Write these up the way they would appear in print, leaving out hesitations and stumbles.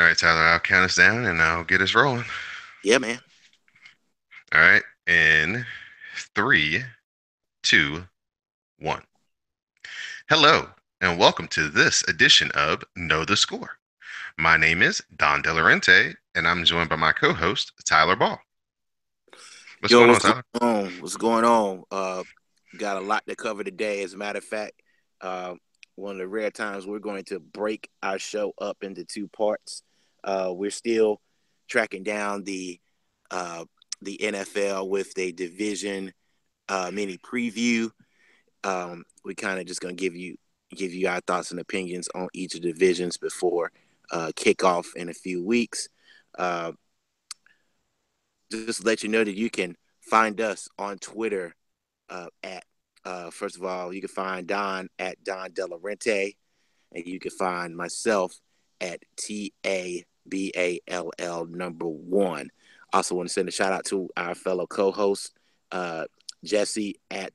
right, Tyler, I'll count us down and I'll get us rolling. Yeah, man. All right, in three, two, one. Hello, and welcome to this edition of Know the Score. My name is Don Delarente, and I'm joined by my co-host Tyler Ball. What's Yo, going what's on, going Tyler? on? What's going on? Got a lot to cover today. As a matter of fact, uh, one of the rare times we're going to break our show up into two parts. We're still tracking down uh, the NFL with a division mini preview. We kind of just gonna give you our thoughts and opinions on each of the divisions before kickoff in a few weeks. Uh, just to let you know that you can find us on Twitter at first of all, you can find Don at Don Delarente, and you can find myself at TABALL number one. Also, want to send a shout out to our fellow co-host Jesse at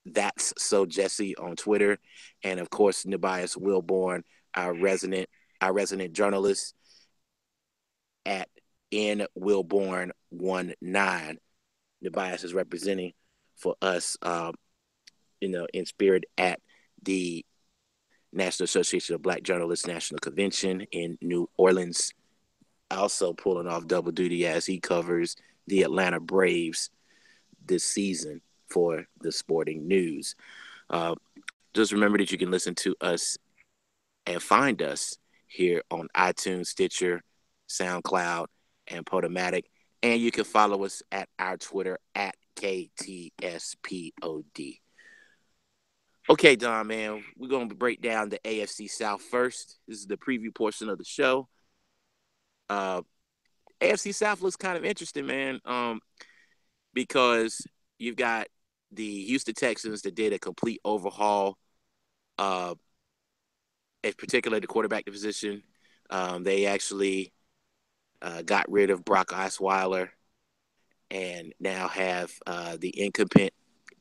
That's So Jesse on Twitter, and of course Nebias Wilborn, our resident journalist at N Wilborn 19. Nebias is representing for us, in spirit at the National Association of Black Journalists National Convention in New Orleans. Also pulling off double duty as he covers the Atlanta Braves this season for the Sporting News. Uh, just remember that you can listen to us and find us here on iTunes, Stitcher, SoundCloud, and Podomatic. And you can follow us at our Twitter at KTSPOD. Okay, Don, man, we're going to break down the AFC South first. This is the preview portion of the show. Uh, AFC South looks kind of interesting, man, because you've got the Houston Texans that did a complete overhaul, uh, in particular the quarterback position. They actually got rid of Brock Osweiler and now have the incumbent,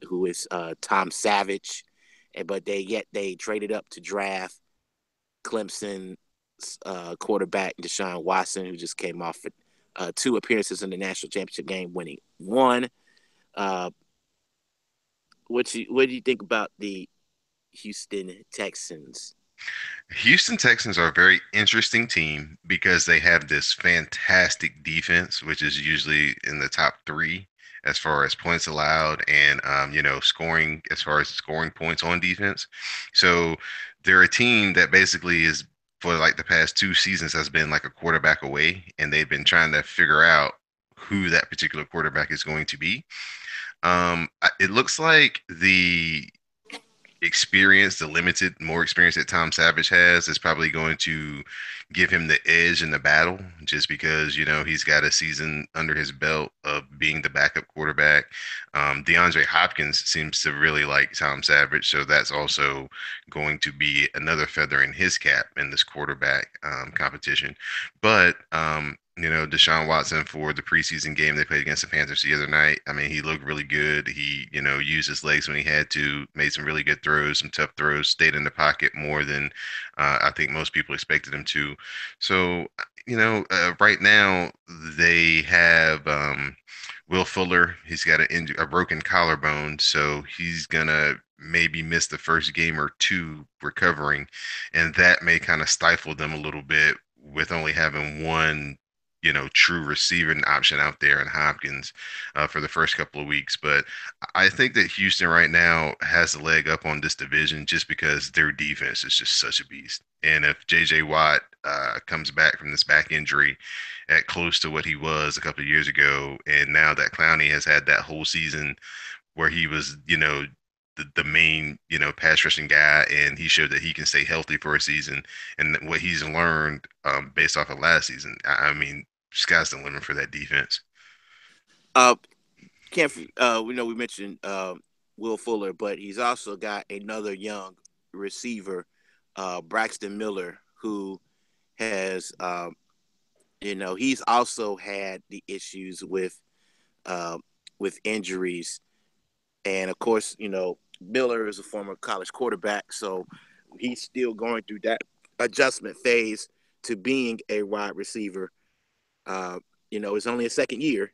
who is Tom Savage. But they traded up to draft Clemson quarterback Deshaun Watson, who just came off two appearances in the national championship game, winning one. Uh, what do you think about the Houston Texans? Houston Texans are a very interesting team because they have this fantastic defense, which is usually in the top three as far as points allowed and scoring as far as scoring points on defense. So they're a team that basically is for like the past two seasons has been like a quarterback away, and they've been trying to figure out who that particular quarterback is going to be. It looks like the limited, more experience that Tom Savage has is probably going to give him the edge in the battle just because, he's got a season under his belt of being the backup quarterback. DeAndre Hopkins seems to really like Tom Savage, so that's also going to be another feather in his cap in this quarterback competition. But Deshaun Watson for the preseason game they played against the Panthers the other night. I mean, he looked really good. He, used his legs when he had to, made some really good throws, some tough throws, stayed in the pocket more than I think most people expected him to. So, right now they have Will Fuller. He's got a broken collarbone, so he's gonna maybe miss the first game or two recovering, and that may kind of stifle them a little bit with only having one true receiving option out there in Hopkins for the first couple of weeks. But I think that Houston right now has a leg up on this division just because their defense is just such a beast. And if J.J. Watt comes back from this back injury at close to what he was a couple of years ago, and now that Clowney has had that whole season where he was, the main, pass rushing guy, and he showed that he can stay healthy for a season. And what he's learned based off of last season, I mean, sky's the limit for that defense. Uh, can't we know we mentioned Will Fuller, but he's also got another young receiver, Braxton Miller, who has he's also had the issues uh, with injuries, and of course Miller is a former college quarterback, so he's still going through that adjustment phase to being a wide receiver. Uh, it's only a second year,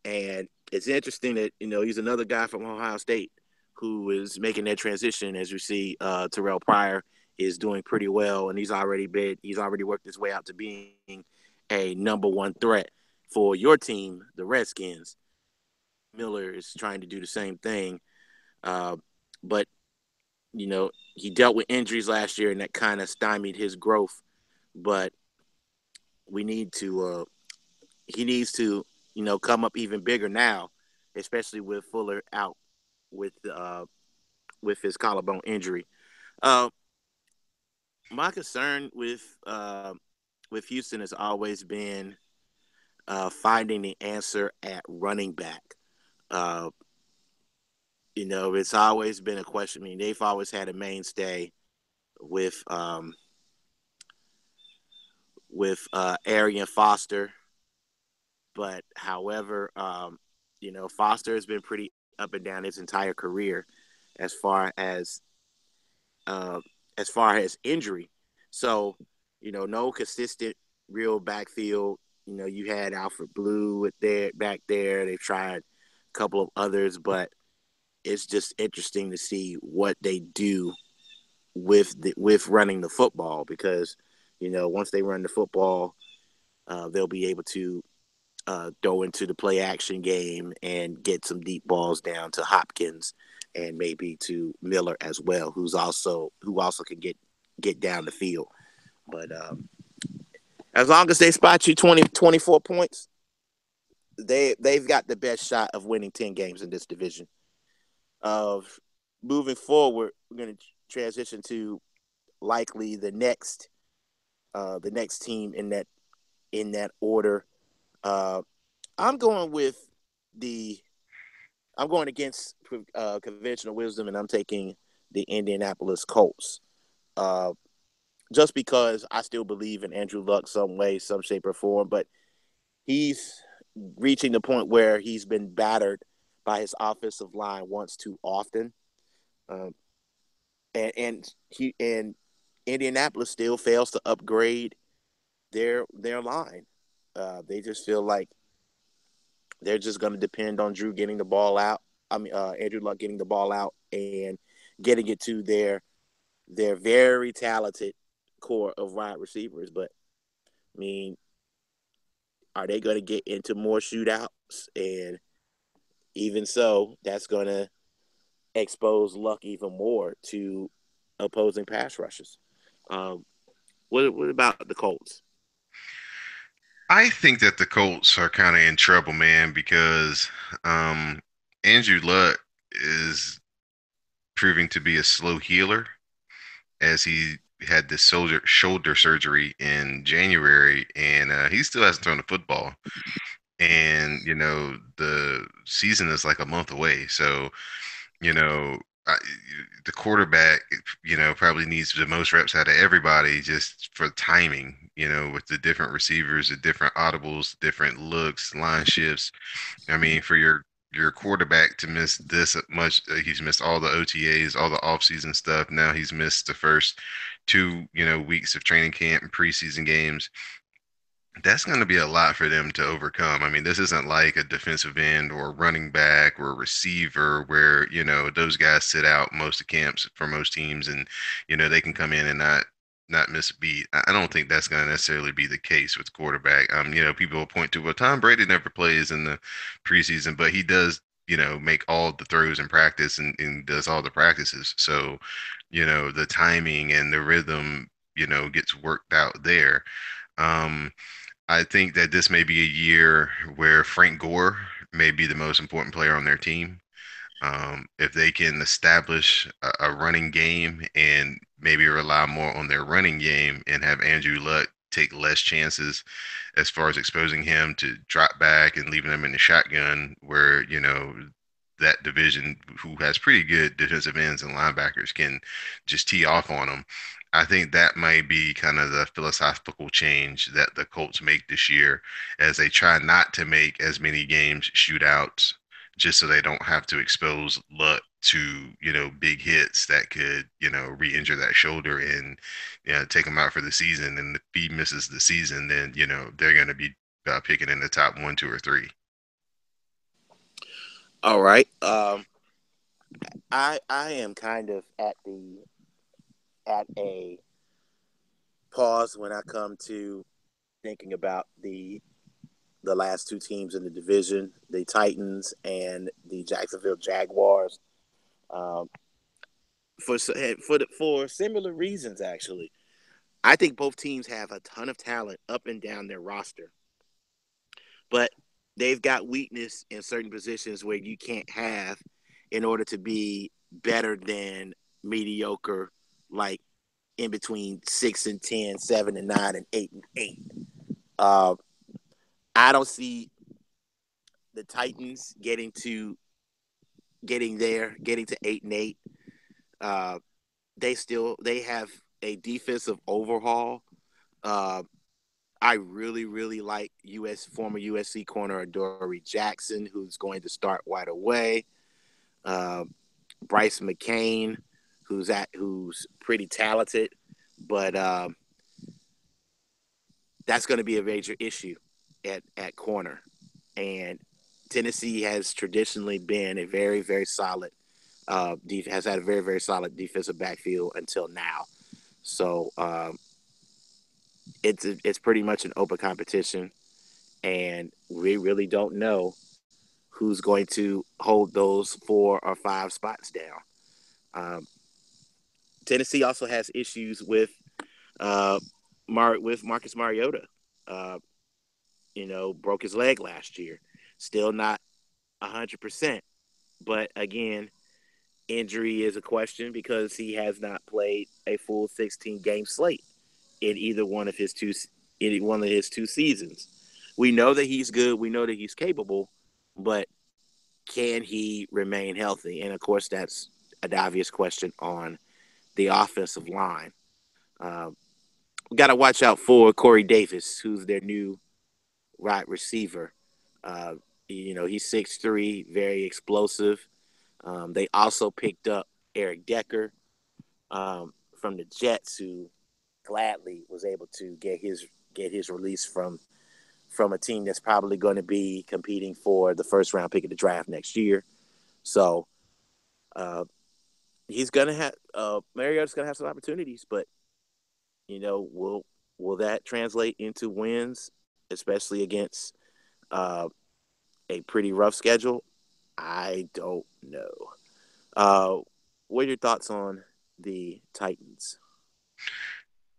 and it's interesting that he's another guy from Ohio State who is making that transition. As you see, Terrell Pryor is doing pretty well, and he's already worked his way out to being a number one threat for your team, the Redskins. Miller is trying to do the same thing, but he dealt with injuries last year, and that kind of stymied his growth. But we need to he needs to come up even bigger now, especially with Fuller out with his collarbone injury. Uh, my concern with Houston has always been finding the answer at running back. Uh, it's always been a question. I mean, they've always had a mainstay with Arian Foster, but however, Foster has been pretty up and down his entire career as far as uh, injury. So, no consistent real backfield. You had Alfred Blue back there. They've tried a couple of others, but it's just interesting to see what they do with running the football, because once they run the football, they'll be able to go into the play action game and get some deep balls down to Hopkins and maybe to Miller as well, who also can get down the field. But as long as they spot you 24 points, they've got the best shot of winning 10 games in this division. Moving forward, we're going to transition to likely the next team in that order. I'm going against conventional wisdom, and I'm taking the Indianapolis Colts. Just because I still believe in Andrew Luck some way, some shape or form, but he's reaching the point where he's been battered by his offensive line once too often. And Indianapolis still fails to upgrade their line. They just feel like they're just going to depend on Drew getting the ball out. Andrew Luck getting the ball out and getting it to their very talented core of wide receivers. But I mean, are they going to get into more shootouts? And even so, that's going to expose Luck even more to opposing pass rushes. What about the Colts? I think that the Colts are kind of in trouble, man, because um, Andrew Luck is proving to be a slow healer, as he had this shoulder surgery in January, and he still hasn't thrown the football. And the season is like a month away, so you know, I, the quarterback, probably needs the most reps out of everybody just for timing, with the different receivers, the different audibles, different looks, line shifts. I mean, for your quarterback to miss this much, he's missed all the OTAs, all the offseason stuff. Now he's missed the first two, weeks of training camp and preseason games. That's going to be a lot for them to overcome. I mean, this isn't like a defensive end or a running back or a receiver where, those guys sit out most of camps for most teams, and, they can come in and not miss a beat. I don't think that's going to necessarily be the case with quarterback. People will point to, well, Tom Brady never plays in the preseason, but he does, make all the throws in practice and does all the practices. So, the timing and the rhythm, gets worked out there. Um, I think that this may be a year where Frank Gore may be the most important player on their team. If they can establish a running game and maybe rely more on their running game and have Andrew Luck take less chances as far as exposing him to drop back and leaving him in the shotgun, where, that division, who has pretty good defensive ends and linebackers, can just tee off on them. I think that might be kind of the philosophical change that the Colts make this year, as they try not to make as many games shootouts, just so they don't have to expose Luck to, big hits that could, re-injure that shoulder and, take him out for the season. And if he misses the season, then, they're going to be picking in the top one, two, or three. All right. I am kind of at a pause when I come to thinking about the last two teams in the division, the Titans and the Jacksonville Jaguars. Um, for similar reasons, actually, I think both teams have a ton of talent up and down their roster, but they've got weakness in certain positions where you can't have in order to be better than mediocre, like in between 6 and 10, 7 and 9, and 8 and 8. Uh, I don't see the Titans getting to 8 and 8. Uh, they have a defensive overhaul. Uh, I really like former USC corner Adoree Jackson, who's going to start right away. Uh, Bryce McCain, who's pretty talented, but that's going to be a major issue at corner. And Tennessee has traditionally been a very solid has had a very solid defensive backfield until now. So it's pretty much an open competition, and we really don't know who's going to hold those 4 or 5 spots down. Um, Tennessee also has issues uh, with Marcus Mariota. Uh, broke his leg last year. Still not 100%, but again, injury is a question because he has not played a full 16 game slate in either one of his two seasons. We know that he's good. We know that he's capable, but can he remain healthy? And of course, that's an obvious question on the offensive line. Uh, we got to watch out for Corey Davis, who's their new wide receiver. Uh, he's 6'3", very explosive. They also picked up Eric Decker from the Jets, who gladly was able to get his release from a team that's probably going to be competing for the first round pick of the draft next year. So he's gonna have Mariota's gonna have some opportunities, but will that translate into wins, especially against uh, a pretty rough schedule? I don't know. Uh, what are your thoughts on the Titans?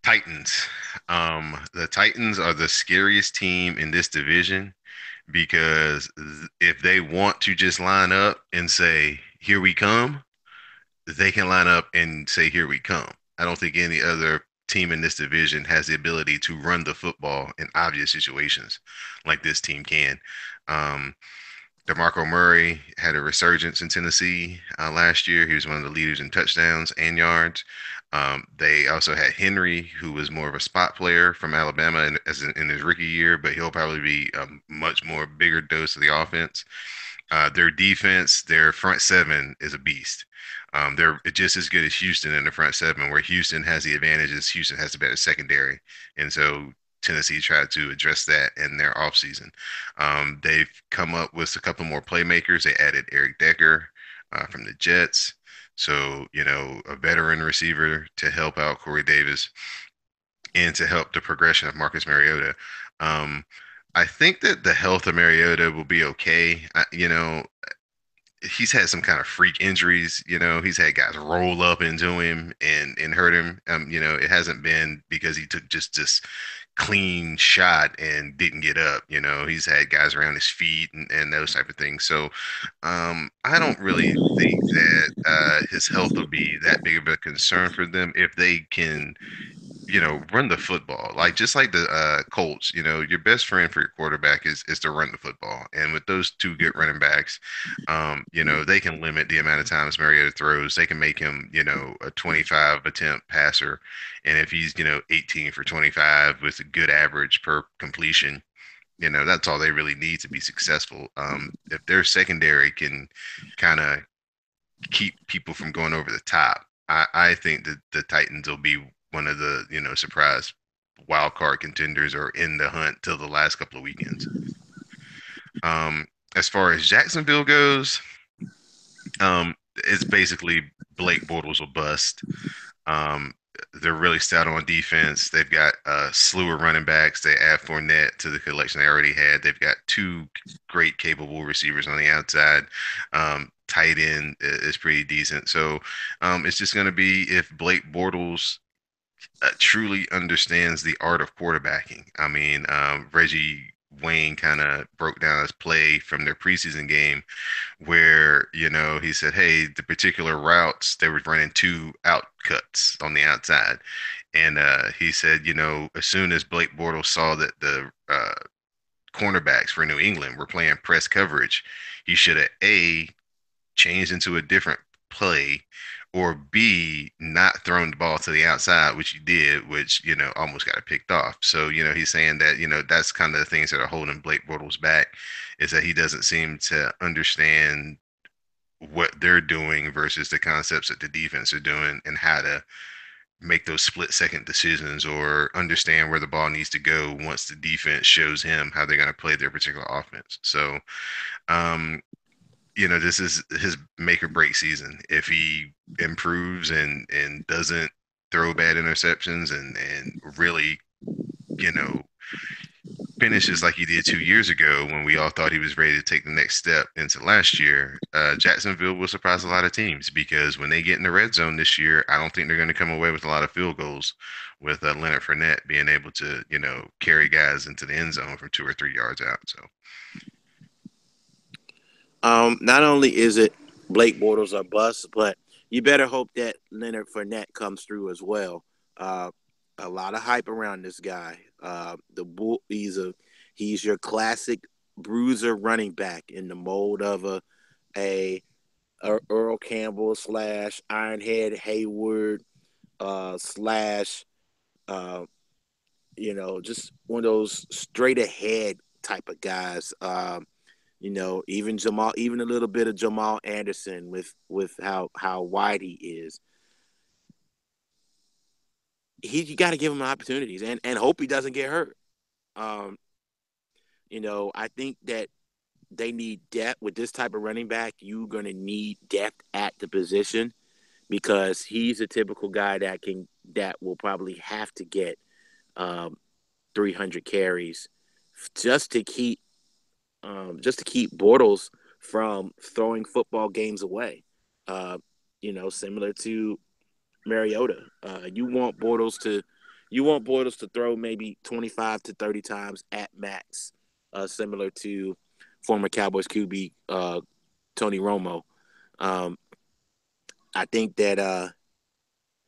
Titans. The Titans are the scariest team in this division because if they want to just line up and say, "Here we come," they can line up and say, "Here we come." I don't think any other team in this division has the ability to run the football in obvious situations like this team can. Um, DeMarco Murray had a resurgence in Tennessee last year. He was one of the leaders in touchdowns and yards. They also had Henry, who was more of a spot player from Alabama in his rookie year, but he'll probably be a much more bigger dose of the offense. Their defense, their front seven is a beast. They're just as good as Houston in the front seven, where Houston has the advantages. Houston has the better secondary. And so Tennessee tried to address that in their offseason. They've come up with a couple more playmakers. They added Eric Decker from the Jets. So, a veteran receiver to help out Corey Davis and to help the progression of Marcus Mariota. Um, I think that the health of Mariota will be okay. He's had some kind of freak injuries. He's had guys roll up into him and hurt him. It hasn't been because he took just this clean shot and didn't get up. He's had guys around his feet and those type of things. So I don't really think that his health will be that big of a concern for them if they can run the football. Like just like the Colts, your best friend for your quarterback is to run the football. And with those two good running backs, they can limit the amount of times Mariota throws. They can make him, a 25 attempt passer. And if he's, 18 for 25 with a good average per completion, that's all they really need to be successful. If their secondary can kind of keep people from going over the top. I think that the Titans will be one of the surprise wild card contenders or in the hunt till the last couple of weekends. Um, as far as Jacksonville goes, it's basically Blake Bortles will bust. Um, they're really stout on defense. They've got a slew of running backs. They add Fournette to the collection they already had. They've got two great, capable receivers on the outside. Tight end is pretty decent. So it's just going to be if Blake Bortles truly understands the art of quarterbacking. I mean, Reggie Wayne kind of broke down his play from their preseason game where he said, hey, the particular routes they were running two out cuts on the outside, and he said, as soon as Blake Bortles saw that the cornerbacks for New England were playing press coverage, he should have changed into a different play, or B, not thrown the ball to the outside, which he did, which, almost got it picked off. So, he's saying that, that's kind of the things that are holding Blake Bortles back, is that he doesn't seem to understand what they're doing versus the concepts that the defense are doing and how to make those split second decisions or understand where the ball needs to go once the defense shows him how they're going to play their particular offense. So, um, this is his make or break season. If he improves and doesn't throw bad interceptions and really, you know, finishes like he did 2 years ago when we all thought he was ready to take the next step into last year, Jacksonville will surprise a lot of teams because when they get in the red zone this year, I don't think they're going to come away with a lot of field goals with Leonard Fournette being able to, carry guys into the end zone from 2 or 3 yards out. So, Not only is it Blake Bortles or bust, but you better hope that Leonard Fournette comes through as well. Uh, a lot of hype around this guy. He's your classic bruiser running back in the mold of a Earl Campbell slash Ironhead Hayward slash uh, just one of those straight ahead type of guys. Even Jamal, even a little bit of Jamal Anderson with how wide he is. You got to give him opportunities and hope he doesn't get hurt. Um, I think that they need depth with this type of running back. You're going to need depth at the position because he's a typical guy that will probably have to get um, 300 carries just to keep Bortles from throwing football games away. Uh, similar to Mariota. You want Bortles to throw maybe 25 to 30 times at max, similar to former Cowboys QB Tony Romo. Um, I think that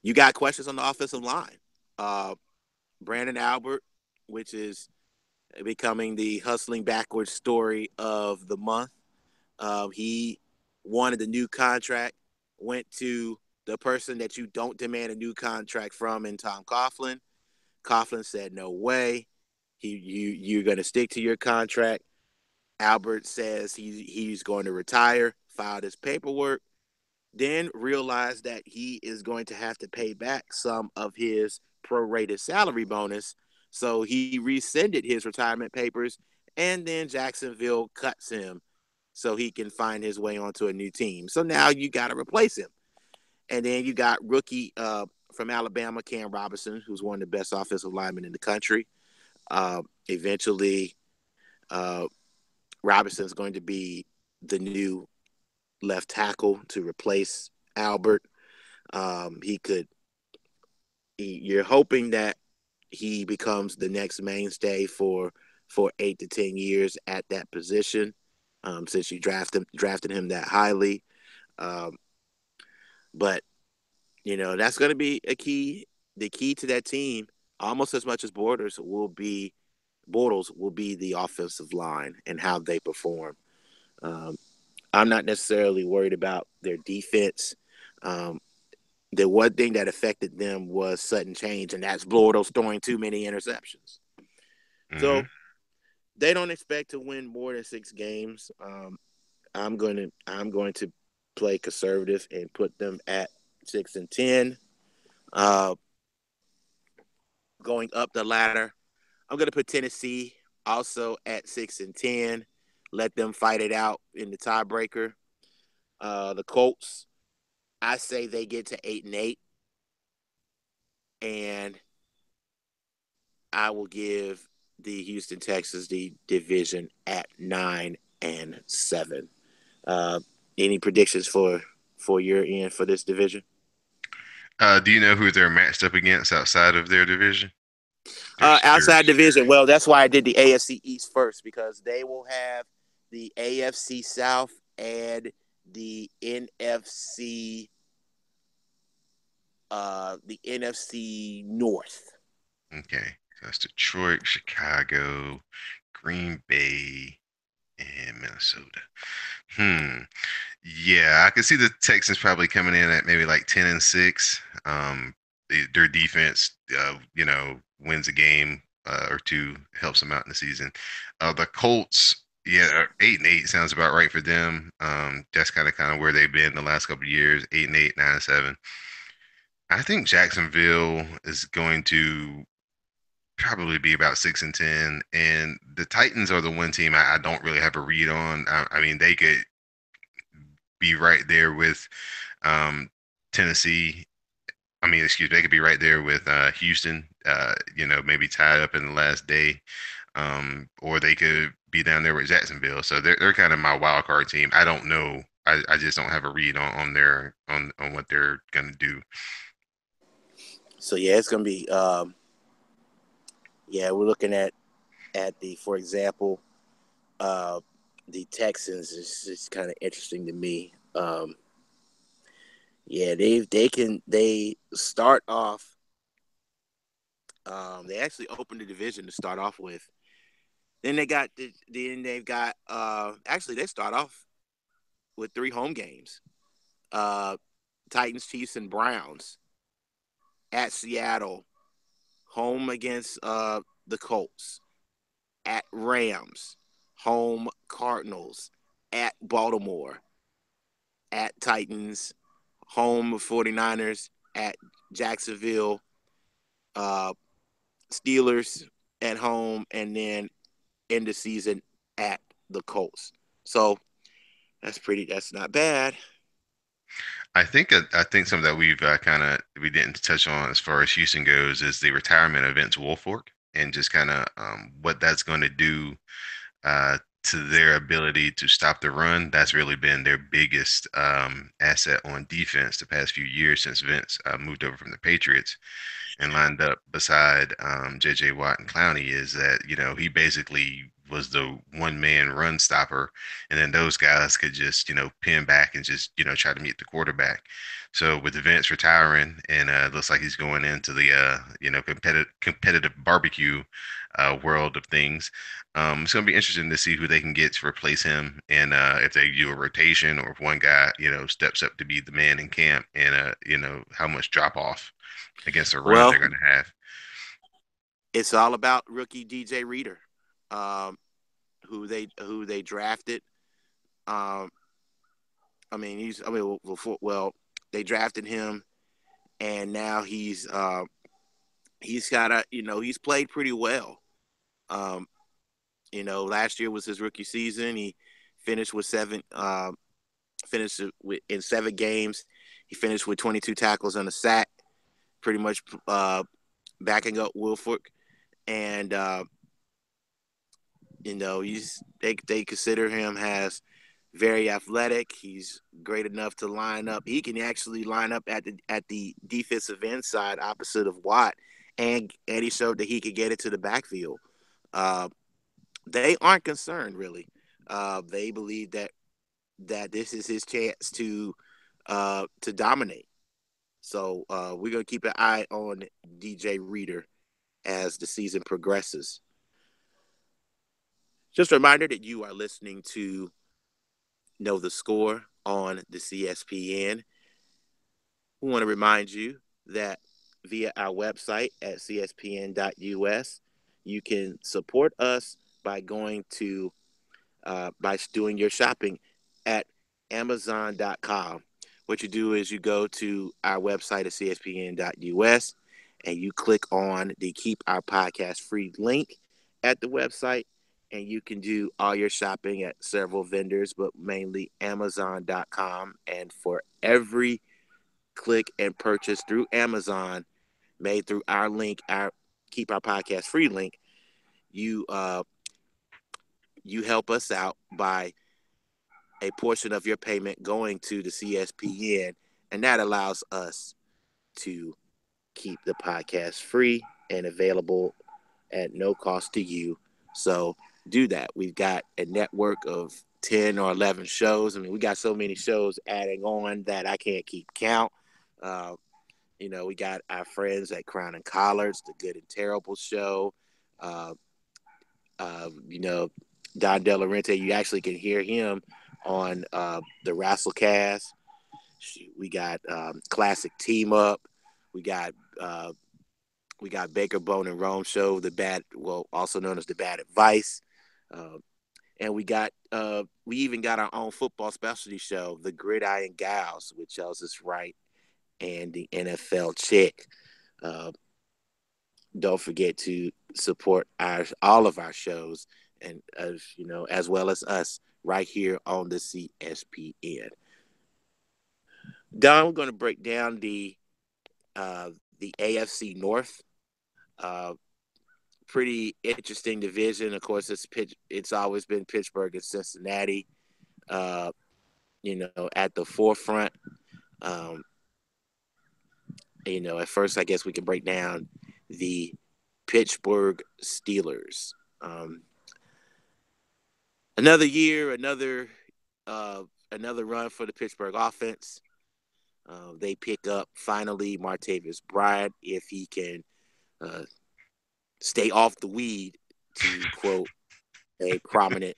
you got questions on the offensive line. Uh, Brandon Albert, which is becoming the hustling backwards story of the month. He wanted a new contract, went to the person that you don't demand a new contract from in Tom Coughlin. Coughlin said, no way. You're going to stick to your contract. Albert says he's going to retire, filed his paperwork, then realized that he is going to have to pay back some of his prorated salary bonus. So he rescinded his retirement papers, and then Jacksonville cuts him so he can find his way onto a new team. So now you got to replace him. And then you got rookie from Alabama, Cam Robinson, who's one of the best offensive linemen in the country. Eventually, Robinson's going to be the new left tackle to replace Albert. You're hoping that he becomes the next mainstay for 8 to 10 years at that position, since you drafted him that highly. Um, but that's going to be a key. The key to that team, almost as much as Bortles will be the offensive line and how they perform. Um, I'm not necessarily worried about their defense. Um, the one thing that affected them was sudden change, and that's Bortles throwing too many interceptions. mm-hmm. So they don't expect to win more than 6 games. I'm going to play conservative and put them at 6-10. Uh, Going up the ladder, I'm going to put Tennessee also at 6-10. Let them fight it out in the tiebreaker. The Colts, I say they get to 8-8, and I will give the Houston Texans the division at 9-7. Uh, any predictions for your end for this division? Do you know who they're matched up against outside of their division? There's Outside division, well, that's why I did the AFC East first, because they will have the AFC South and the NFC North. okay. So that's Detroit, Chicago, Green Bay, and Minnesota. Hmm. Yeah, I can see the Texans probably coming in at maybe like 10-6. Their defense, wins a game or two, helps them out in the season. The Colts, yeah, 8-8 sounds about right for them. That's kind of where they've been the last couple of years, 8-8, 9-7. I think Jacksonville is going to probably be about 6-10, and the Titans are the one team I don't really have a read on. I mean, they could be right there with Tennessee. I mean, excuse me, they could be right there with Houston. Maybe tied up in the last day, or they could be down there with Jacksonville. So they're kind of my wild card team. I don't know. I just don't have a read on what they're gonna do. So yeah, it's gonna be yeah, we're looking at the, for example, uh, the Texans is kind of interesting to me. Yeah, they start off. They actually opened the division to start off with. Then they've got actually they start off with 3 home games: uh, Titans, Chiefs, and Browns at Seattle, home against the Colts, at Rams, home Cardinals, at Baltimore, at Titans, home 49ers, at Jacksonville, uh, Steelers at home, and then end the season at the Colts. So that's not bad. I think something that we didn't touch on as far as Houston goes is the retirement of Vince Wilfork and just kind of what that's going to do to their ability to stop the run. That's really been their biggest asset on defense the past few years since Vince moved over from the Patriots and lined up beside J.J. Watt and Clowney. Is that he basically was the one man run stopper, and then those guys could just pin back and just try to meet the quarterback. So with Vince retiring, and looks like he's going into the competitive barbecue world of things. It's going to be interesting to see who they can get to replace him, and if they do a rotation or if one guy, steps up to be the man in camp, and how much drop off against the run Well, they're going to have. it's all about rookie DJ Reader, um, who they drafted. Um, well, they drafted him, and now he's got he's played pretty well. Um, last year was his rookie season. He finished with in 7 games. He finished with 22 tackles and a sack, pretty much backing up Wilfork, and they consider him as very athletic. He's great enough to line up. He can actually line up at the defensive end side opposite of Watt, and he showed that he could get it to the backfield. Uh, they aren't concerned really. They believe that this is his chance to dominate. So we're gonna keep an eye on DJ Reader as the season progresses. Just a reminder that you are listening to Know the Score on the CSPN. We want to remind you that via our website at cspn.us, you can support us by going to by doing your shopping at Amazon.com. What you do is you go to our website at cspn.us and you click on the Keep Our Podcast Free link at the website, and you can do all your shopping at several vendors, but mainly Amazon.com. And for every click and purchase through Amazon made through our link, our Keep Our Podcast Free link, you you help us out by a portion of your payment going to the CSPN, and that allows us to keep the podcast free and available at no cost to you. So do that. We've got a network of 10 or 11 shows. I mean, we got so many shows adding on that I can't keep count. Uh, we got our friends at Crown and Collards, the Good and Terrible show. Uh, Don De Laurenti, you actually can hear him on the Rasslecast. We got Classic Team Up. We got Baker Bone and Rome show, also known as the Bad Advice, and we even got our own football specialty show, the Gridiron Gals, with Chelsea Wright and the NFL Chick. Don't forget to support all of our shows, and as well as us right here on the CSPN. Don, we're going to break down the AFC North. Pretty interesting division. Of course, it's always been Pittsburgh and Cincinnati, at the forefront. At first, I guess we can break down the Pittsburgh Steelers. Another year, another run for the Pittsburgh offense. They pick up finally Martavis Bryant, if he can stay off the weed, to quote a prominent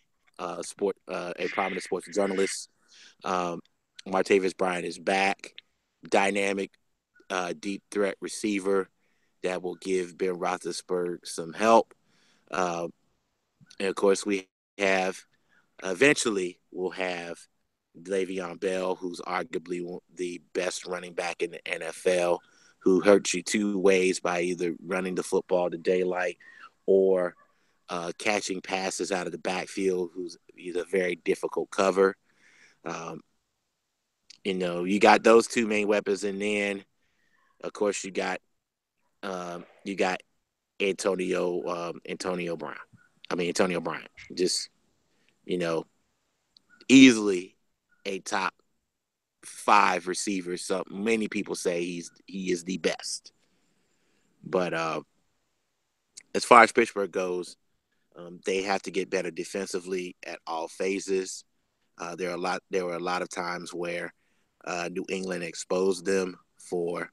sports journalist. Martavis Bryant is back, dynamic, deep threat receiver that will give Ben Roethlisberger some help. And of course, we'll have Le'Veon Bell, who's arguably the best running back in the NFL, who hurts you two ways by either running the football to daylight or catching passes out of the backfield, he's a very difficult cover. You got those two main weapons, and then, of course, you got Antonio Bryant. Just, easily a top 5 receiver. So many people say he is the best. But as far as Pittsburgh goes, they have to get better defensively at all phases. There were a lot of times where New England exposed them for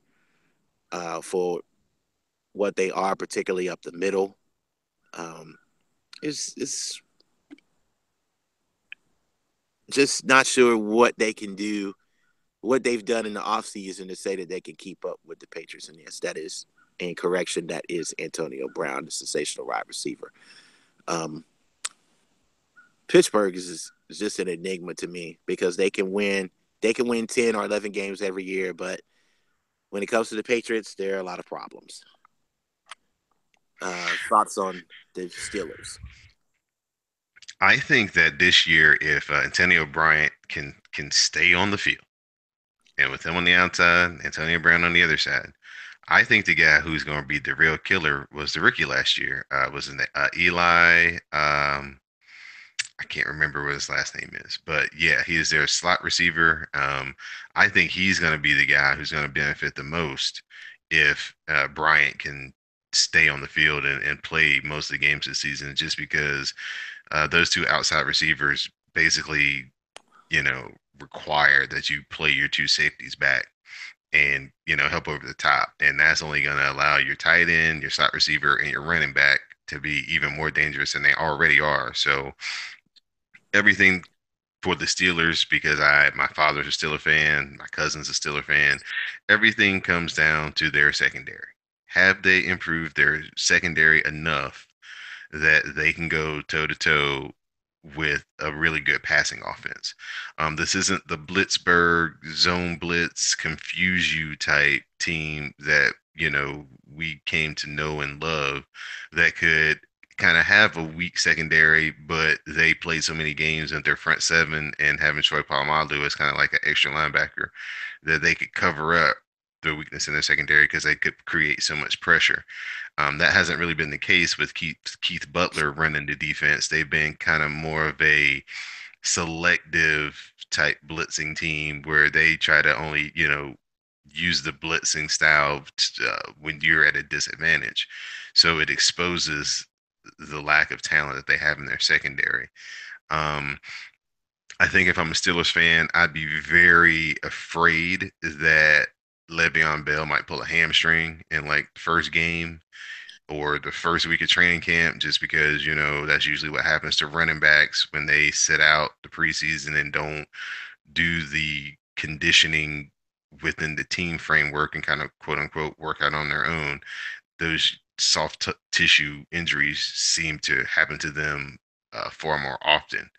what they are, particularly up the middle. It's just not sure what they can do, what they've done in the offseason to say that they can keep up with the Patriots. And yes, that is, in correction, that is Antonio Brown, the sensational wide receiver. Pittsburgh is just an enigma to me, because they can win 10 or 11 games every year, but when it comes to the Patriots, there are a lot of problems. Thoughts on the Steelers? I think that this year, if Antonio Bryant can stay on the field, and with him on the outside, Antonio Brown on the other side, I think the guy who's going to be the real killer was the rookie last year. Was in Eli. I can't remember what his last name is, but yeah, he is their slot receiver. I think he's going to be the guy who's going to benefit the most if Bryant can stay on the field and play most of the games this season, just because those two outside receivers basically, require that you play your two safeties back and, help over the top. And that's only going to allow your tight end, your slot receiver, and your running back to be even more dangerous than they already are. So everything for the Steelers, because my father's a Steeler fan, my cousin's a Steeler fan, everything comes down to their secondary. Have they improved their secondary enough that they can go toe to toe with a really good passing offense. This isn't the Blitzburg zone blitz confuse you type team that we came to know and love that could kind of have a weak secondary, but they played so many games in their front seven and having Troy Polamalu as kind of like an extra linebacker that they could cover up the weakness in their secondary because they could create so much pressure. That hasn't really been the case with Keith Butler running the defense. They've been kind of more of a selective type blitzing team where they try to only, use the blitzing style when you're at a disadvantage. So it exposes the lack of talent that they have in their secondary. Um, I think if I'm a Steelers fan, I'd be very afraid that Le'Veon Bell might pull a hamstring in like the first game or the first week of training camp, just because, that's usually what happens to running backs when they sit out the preseason and don't do the conditioning within the team framework and kind of quote unquote work out on their own. Those soft tissue injuries seem to happen to them far more often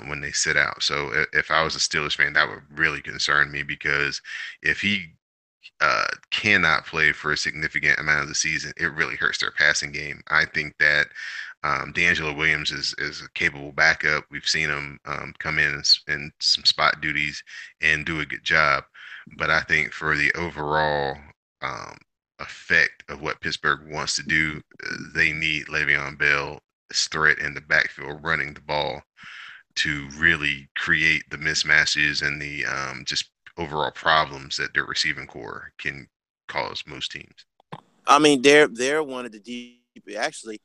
when they sit out. So if I was a Steelers fan, that would really concern me because if he cannot play for a significant amount of the season, it really hurts their passing game. I think that D'Angelo Williams is a capable backup. We've seen him come in some spot duties and do a good job. But I think for the overall effect of what Pittsburgh wants to do, they need Le'Veon Bell's threat in the backfield running the ball to really create the mismatches and the just overall problems that their receiving core can cause most teams. I mean, they're one of the deep. Actually,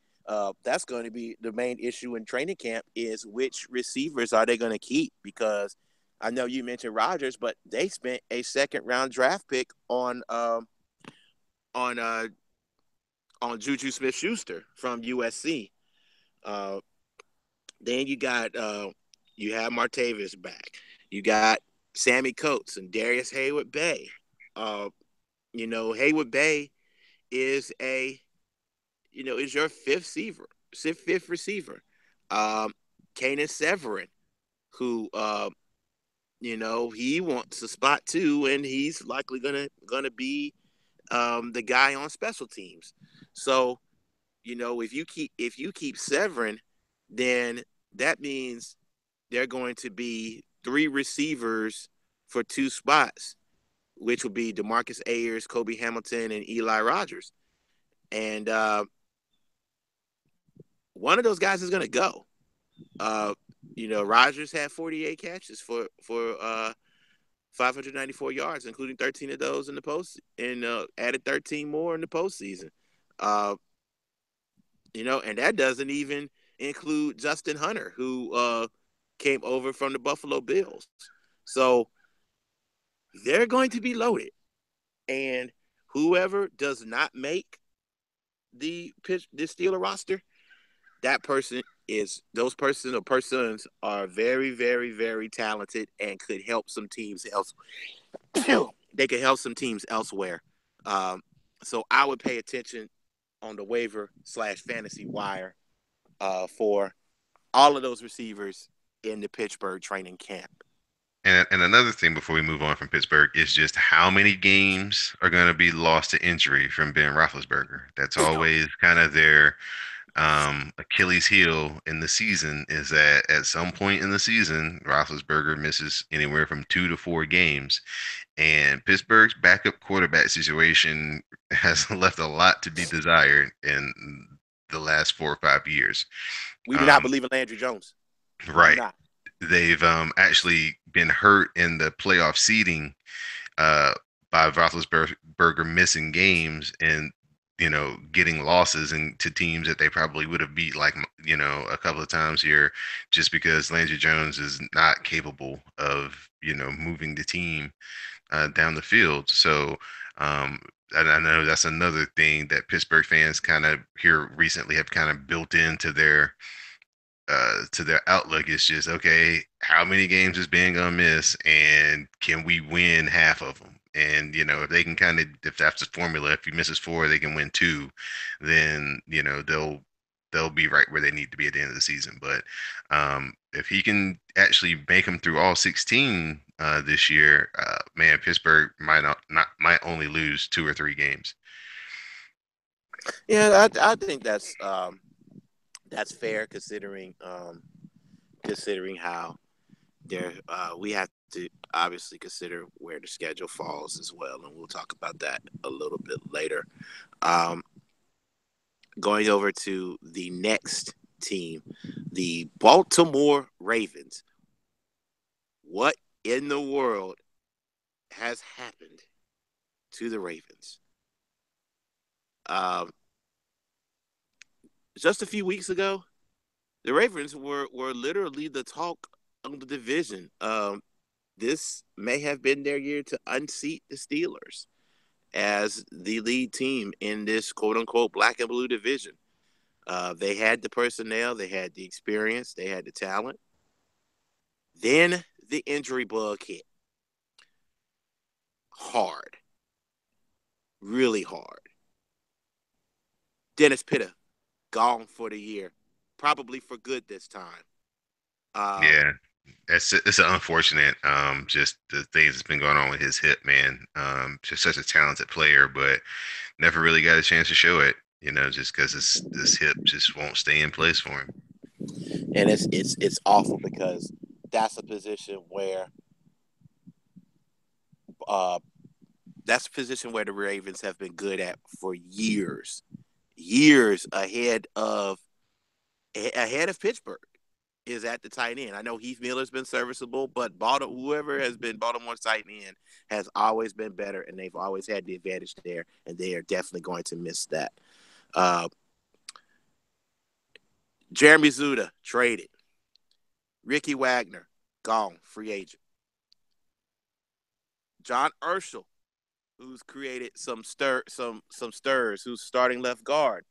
that's going to be the main issue in training camp is which receivers are they going to keep? Because I know you mentioned Rodgers, but they spent a second round draft pick on uh on Juju Smith Schuster from USC. Uh, then you have Martavis back. You got Sammy Coates and Darius Hayward Bay. Uh, Hayward Bay is is your fifth receiver. Um, Kanan Severin, who he wants a spot too, and he's likely gonna be the guy on special teams. So, if you keep Severin, then that means they're going to be three receivers for two spots, which would be DeMarcus Ayers, Kobe Hamilton, and Eli Rogers. And one of those guys is going to go. Rogers had 48 catches for 594 yards, including 13 of those in the post, and added 13 more in the postseason. Uh, and that doesn't even include Justin Hunter, who came over from the Buffalo Bills. So they're going to be loaded, and whoever does not make the Steeler roster, that person is those person or persons are very, very, very talented and could help some teams else. They could help some teams elsewhere. Um, so I would pay attention on the waiver/fantasy wire for all of those receivers in the Pittsburgh training camp. And another thing before we move on from Pittsburgh is just how many games are going to be lost to injury from Ben Roethlisberger. That's always kind of their Achilles heel in the season is that at some point in the season, Roethlisberger misses anywhere from 2 to 4 games. And Pittsburgh's backup quarterback situation has left a lot to be desired in the last 4 or 5 years. We do not Um, believe in Landry Jones. We do right. not. They've actually been hurt in the playoff seeding uh, by Roethlisberger missing games and getting losses and to teams that they probably would have beat like a couple of times here, just because Landry Jones is not capable of moving the team down the field. So and I know that's another thing that Pittsburgh fans kind of here recently have kind of built into their outlook is just okay. How many games is Ben gonna miss, and can we win half of them? And if they can if that's the formula, if he misses 4, they can win 2. Then they'll they'll be right where they need to be at the end of the season. But if he can actually make them through all 16 this year, man, Pittsburgh might might only lose 2 or 3 games. Yeah, I think that's fair considering how there we have to obviously consider where the schedule falls as well, and we'll talk about that a little bit later. Um, Going over to the next team, the Baltimore Ravens. What in the world has happened to the Ravens? Um, just a few weeks ago, the Ravens were literally the talk of the division. This may have been their year to unseat the Steelers as the lead team in this quote unquote black and blue division. They had the personnel, they had the experience, they had the talent. Then the injury bug hit hard, really hard. Dennis Pitta gone for the year, probably for good this time. Um, Yeah, it's an unfortunate just the things that's been going on with his hip, man. Just such a talented player, but never really got a chance to show it. Just because this hip just won't stay in place for him. and it's awful because that's a position where uh, that's a position where the Ravens have been good at for years, years ahead of Pittsburgh is at the tight end. I know Heath Miller's been serviceable, but whoever has been Baltimore's tight end has always been better, and they've always had the advantage there, and they are definitely going to miss that. Uh, Jeremy Zuda traded. Ricky Wagner gone, free agent. John Urschel, who's created some stirs, who's starting left guard,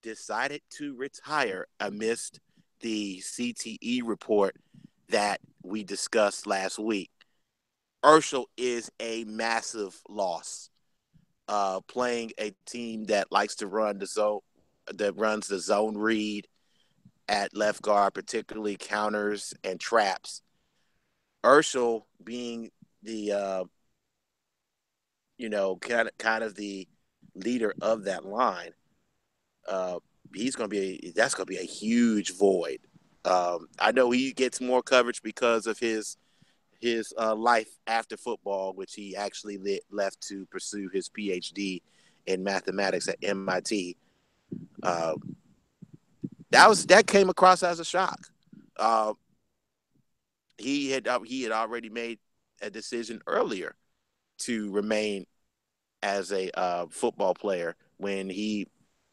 decided to retire amidst the CTE report that we discussed last week. Urschel is a massive loss. Playing a team that likes to run the zone, that runs the zone read at left guard, particularly counters and traps. Urschel being the kind of the leader of that line, uh, that's going to be a huge void. I know he gets more coverage because of his life after football, which he actually left to pursue his PhD in mathematics at MIT. Uh, that came across as a shock. Uh, he had already made a decision earlier to remain as a football player when he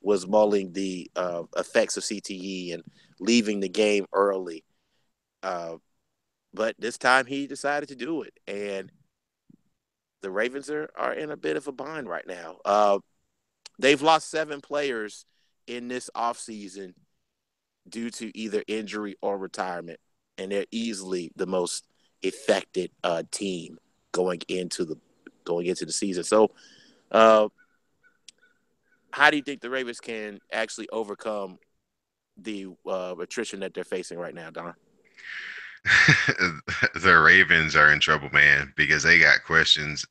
was mulling the effects of CTE and leaving the game early. But this time he decided to do it, and the Ravens are in a bit of a bind right now. They've lost 7 players in this offseason due to either injury or retirement, and they're easily the most affected team going into the season. So, uh, how do you think the Ravens can actually overcome the attrition that they're facing right now, Don? The Ravens are in trouble, man, because they got questions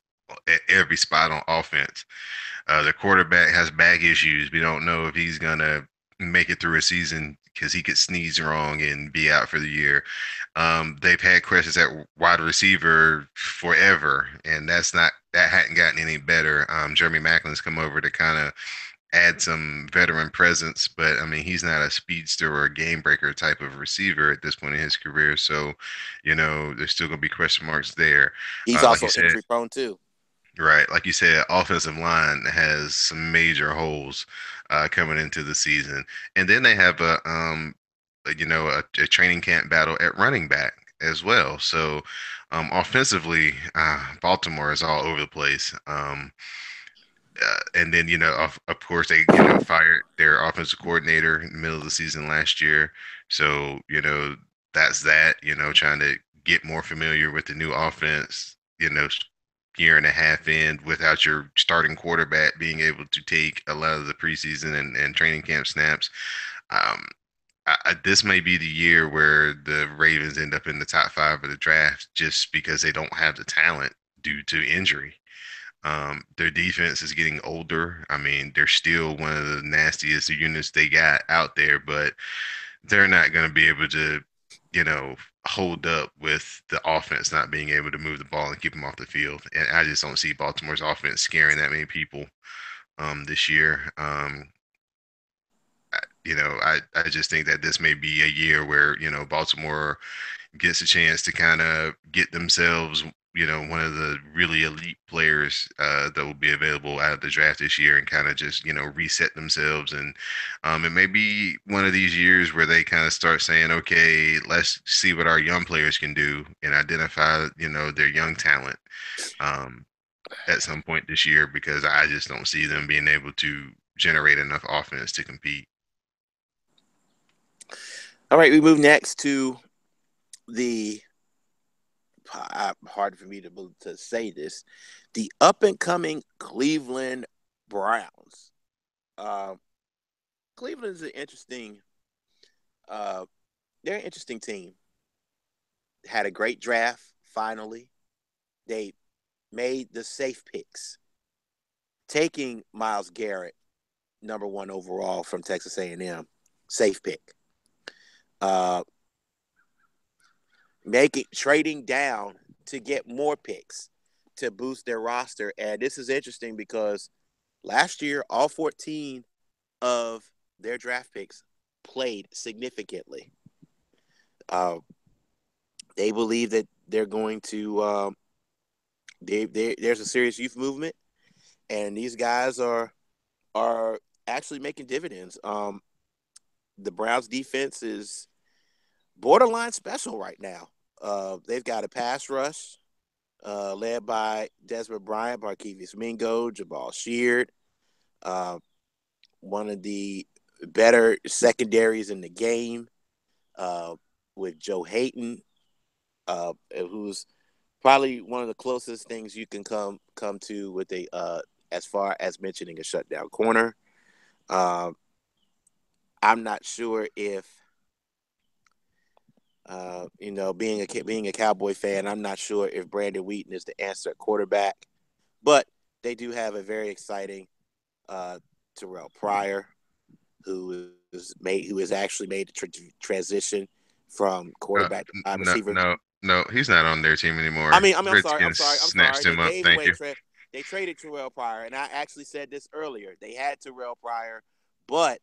at every spot on offense. The quarterback has back issues. We don't know if he's gonna make it through a season because he could sneeze wrong and be out for the year. They've had questions at wide receiver forever, and that hadn't gotten any better. Jeremy Maclin's come over to kind of add some veteran presence, but I mean, he's not a speedster or a game breaker type of receiver at this point in his career. So, there's still going to be question marks there. He's Like you also said, injury prone too. right? Like you said, offensive line has some major holes coming into the season, and then they have a training camp battle at running back as well. So, offensively, Baltimore is all over the place. And then of course they fired their offensive coordinator in the middle of the season last year, so that's that, trying to get more familiar with the new offense, year and a half in without your starting quarterback being able to take a lot of the preseason and training camp snaps. Um, this may be the year where the Ravens end up in the top five of the draft just because they don't have the talent due to injury. Their defense is getting older. I mean, they're still one of the nastiest units they got out there, but they're not going to be able to, you know, hold up with the offense not being able to move the ball and keep them off the field. And I just don't see Baltimore's offense scaring that many people this year. I just think that this may be a year where, Baltimore gets a chance to kind of get themselves, one of the really elite players that will be available out of the draft this year and kind of just, reset themselves. And it may be one of these years where they kind of start saying, okay, let's see what our young players can do and identify, their young talent um, at some point this year because I just don't see them being able to generate enough offense to compete. All right, we move next to the hard for me to say this, the up and coming Cleveland Browns. Uh, Cleveland is an interesting. They're an interesting team. Had a great draft. Finally, they made the safe picks, taking Myles Garrett, number one overall from Texas A&M, safe pick. Uh, Making trading down to get more picks to boost their roster. And this is interesting because last year, all 14 of their draft picks played significantly. Uh, they believe that they're going to. There's a serious youth movement, and these guys are actually making dividends. The Browns' defense is borderline special right now. They've got a pass rush led by Desmond Bryant, Barkevius Mingo, Jabal Sheard, uh, one of the better secondaries in the game with Joe Hayden, who's probably one of the closest things you can come to with a as far as mentioning a shutdown corner. Um, I'm not sure if being a Cowboy fan, I'm not sure if Brandon Wheaton is the answer at quarterback, but they do have a very exciting uh, Terrell Pryor, who has actually made the transition from Uh, quarterback to wide no, receiver. no, no, he's not on their team I anymore. mean, I'm Redskins sorry, I'm snatched sorry. They him up. gave Thank away you. they traded Terrell Pryor, and I actually said this earlier. They had Terrell Pryor, but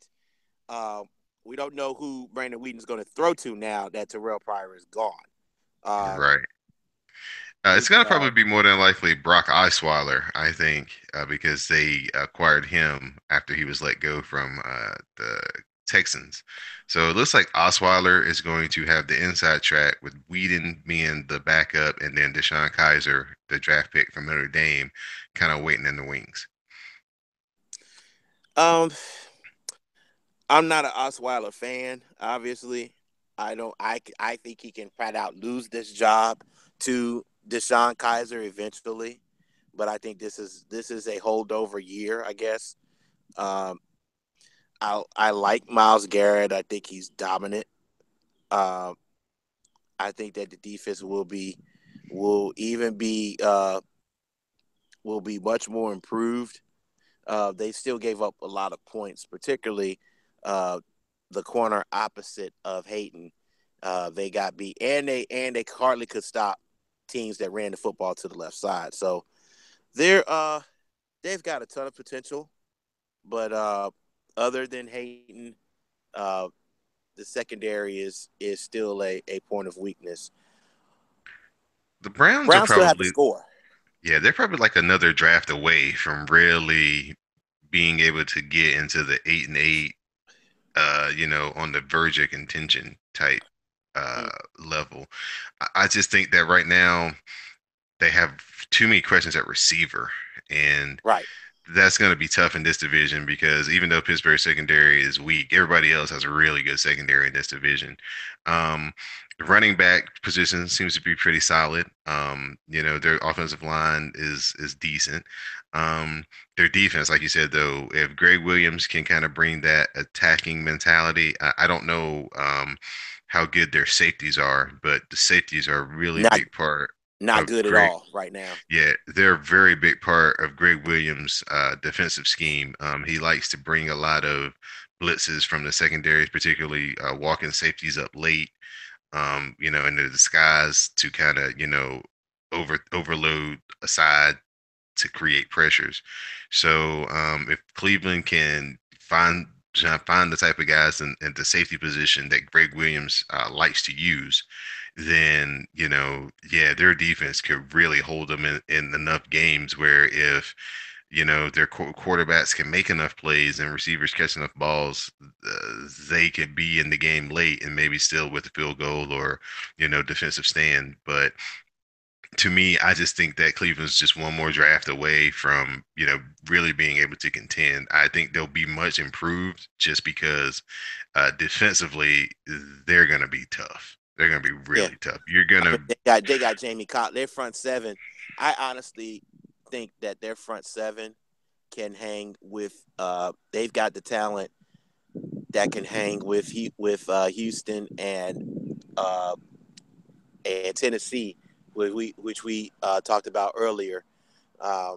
um, we don't know who Brandon Wheaton's going to throw to now that Terrell Pryor is gone. Uh, Right. It's we going to probably be more than likely Brock Osweiler, I think, because they acquired him after he was let go from the Texans. So it looks like Osweiler is going to have the inside track with Whedon being the backup and then Deshaun Kaiser, the draft pick from Notre Dame, kind of waiting in the wings. um, I'm not an Osweiler fan. Obviously, I don't. I think he can flat out lose this job to Deshaun Kaiser eventually, but I think this is a holdover year. I guess. Um, I like Myles Garrett. I think he's dominant. Um, I think that the defense will even be much more improved. They still gave up a lot of points, particularly uh, the corner opposite of Hayden. They got beat, and they hardly could stop teams that ran the football to the left side. So they've got a ton of potential, but other than Hayden, uh, the secondary is still a point of weakness. The Browns are Browns still have to probably, score. yeah, they're probably like another draft away from really being able to get into the 8-8 on the verge of contention type uh, Mm, level. I just think that right now they have too many questions at receiver, and right. that's going to be tough in this division because even though Pittsburgh's secondary is weak, everybody else has a really good secondary in this division. Um, the running back position seems to be pretty solid. Their offensive line is decent. Their defense, like you said, though, if Greg Williams can kind of bring that attacking mentality, I don't know how good their safeties are, but the safeties are a really Not big part not of good at Greg. all right now. Yeah, they're a very big part of Greg Williams' defensive scheme. He likes to bring a lot of blitzes from the secondaries, particularly walking safeties up late, in the disguise to kind of, overload a side to create pressures. So if Cleveland can find the type of guys in the safety position that Greg Williams likes to use, then yeah, their defense could really hold them in enough games where if their quarterbacks can make enough plays and receivers catch enough balls, they could be in the game late and maybe still with a field goal or defensive stand. But to me, I just think that Cleveland's just one more draft away from, really being able to contend. I think they'll be much improved just because defensively, they're going to be tough. They're going to be Yeah, really tough. You're going I to, mean they got Jamie Collins. Their front seven. I honestly think that their front seven can hang with. They've got the talent that can hang with Houston and Tennessee, which we talked about earlier. Um,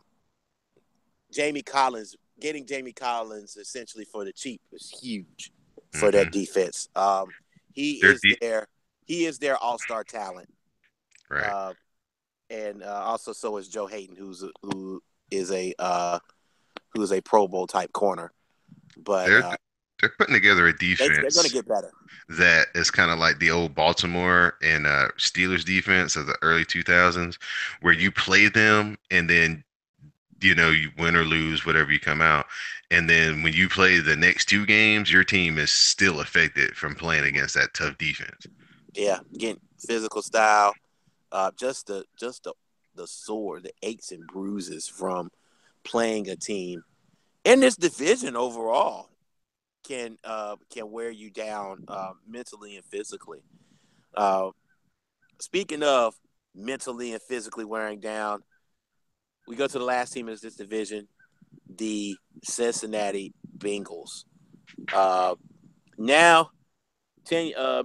getting Jamie Collins essentially for the cheap is huge for that hmm defense. He they're is deep, their he is their all-star talent, right? uh, and also so is Joe Hayden, who's a Pro Bowl type corner. But They're they're putting together a they're going to defense get better. that is kind of like the old Baltimore and Steelers defense of the early 2000s, where you play them and then you win or lose whatever you come out, and then when you play the next two games, your team is still affected from playing against that tough defense. Yeah, getting physical style, just the sore, the aches and bruises from playing a team in this division overall can wear you down mentally and physically. Uh, Speaking of mentally and physically wearing down, we go to the last team in this division, the Cincinnati Bengals. Uh, Now,